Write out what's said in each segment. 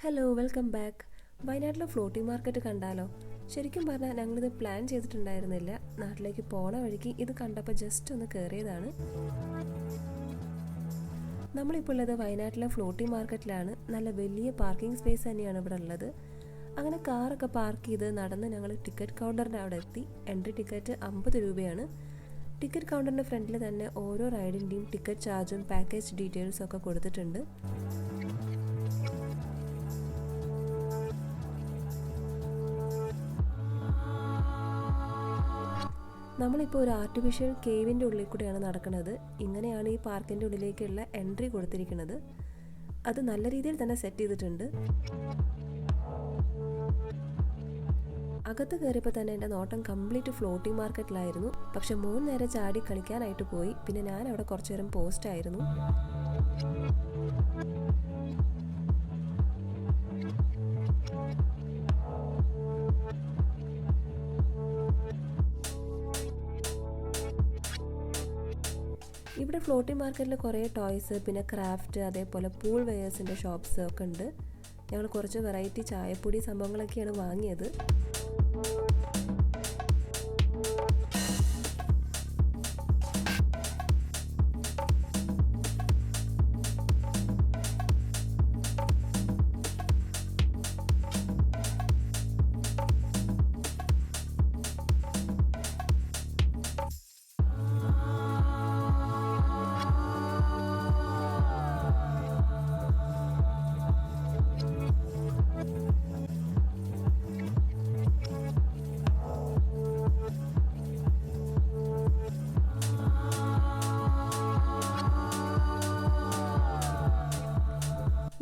Hello welcome back. വയനാട്ടിലെ floating market കണ്ടാലോ? ശരിക്കും പറഞ്ഞാൽ ഞങ്ങളിത് പ്ലാൻ ചെയ്തിട്ടുണ്ടായിരുന്നില്ല. നാട്ടിലേക്ക് പോണ വഴിക്ക് ഇത് കണ്ടപ്പോൾ ജസ്റ്റ് ഒന്ന് കയറിയതാണ്. നമ്മളിപ്പോൾ ഉള്ളത് വയനാട്ടിലെ ഫ്ലോട്ടിംഗ് മാർക്കറ്റിലാണ്. നല്ല വലിയ പാർക്കിംഗ് സ്പേസ് തന്നെയാണ് ഇവിടെ ഉള്ളത്. അങ്ങനെ കാറൊക്കെ പാർക്ക് ചെയ്ത് നടന്ന് ഞങ്ങൾ ടിക്കറ്റ് കൗണ്ടറിൻ്റെ അവിടെ എത്തി. എൻട്രി ടിക്കറ്റ് 50 രൂപയാണ്. ടിക്കറ്റ് കൗണ്ടറിൻ്റെ ഫ്രണ്ടിൽ തന്നെ ഓരോ റൈഡിൻ്റെയും ടിക്കറ്റ് ചാർജും പാക്കേജ് ഡീറ്റെയിൽസും ഒക്കെ കൊടുത്തിട്ടുണ്ട്. നമ്മളിപ്പോൾ ഒരു ആർട്ടിഫിഷ്യൽ കേവിൻ്റെ ഉള്ളിൽ കൂടെയാണ് നടക്കുന്നത്. ഇങ്ങനെയാണ് ഈ പാർക്കിൻ്റെ ഉള്ളിലേക്കുള്ള എൻട്രി കൊടുത്തിരിക്കുന്നത്. അത് നല്ല രീതിയിൽ തന്നെ സെറ്റ് ചെയ്തിട്ടുണ്ട്. അകത്ത് കയറിയപ്പോൾ തന്നെ എൻ്റെ നോട്ടം കംപ്ലീറ്റ് ഫ്ലോട്ടിംഗ് മാർക്കറ്റിലായിരുന്നു. പക്ഷെ നേരെ ചാടി കളിക്കാനായിട്ട് പോയി. പിന്നെ ഞാൻ അവിടെ കുറച്ചു നേരം പോസ്റ്റ് ആയിരുന്നു. ഇവിടെ ഫ്ലോട്ടിംഗ് മാർക്കറ്റിൽ കുറേ ടോയ്സ്, പിന്നെ ക്രാഫ്റ്റ്, അതേപോലെ പൂൾ വെയേഴ്സിൻ്റെ ഷോപ്സ് ഒക്കെ ഉണ്ട്. ഞങ്ങൾ കുറച്ച് വെറൈറ്റി ചായപ്പൊടി സംഭവങ്ങളൊക്കെയാണ് വാങ്ങിയത്.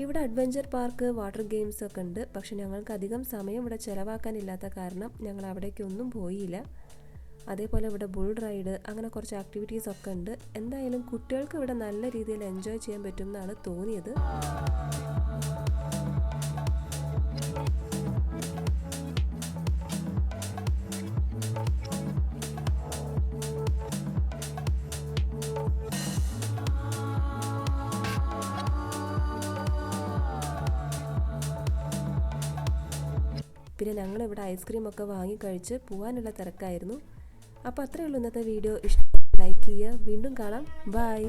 ഇവിടെ അഡ്വഞ്ചർ പാർക്ക്, വാട്ടർ ഗെയിംസ് ഒക്കെ ഉണ്ട്. പക്ഷെ ഞങ്ങൾക്ക് അധികം സമയം ഇവിടെ ചിലവാക്കാനില്ലാത്ത കാരണം ഞങ്ങൾ അവിടേക്കൊന്നും പോയില്ല. അതേപോലെ ഇവിടെ ബുൾ റൈഡ്, അങ്ങനെ കുറച്ച് ആക്ടിവിറ്റീസ് ഒക്കെ ഉണ്ട്. എന്തായാലും കുട്ടികൾക്ക് ഇവിടെ നല്ല രീതിയിൽ എൻജോയ് ചെയ്യാൻ പറ്റും എന്നാണ് തോന്നിയത്. പിന്നെ ഞങ്ങളിവിടെ ഐസ്ക്രീമൊക്കെ വാങ്ങിക്കഴിച്ച് പോകാനുള്ള തിരക്കായിരുന്നു. അപ്പോൾ അത്രയേ ഉള്ളൂ ഇന്നത്തെ വീഡിയോ. ഇഷ്ടം ലൈക്ക് ചെയ്യുക. വീണ്ടും കാണാം. ബൈ.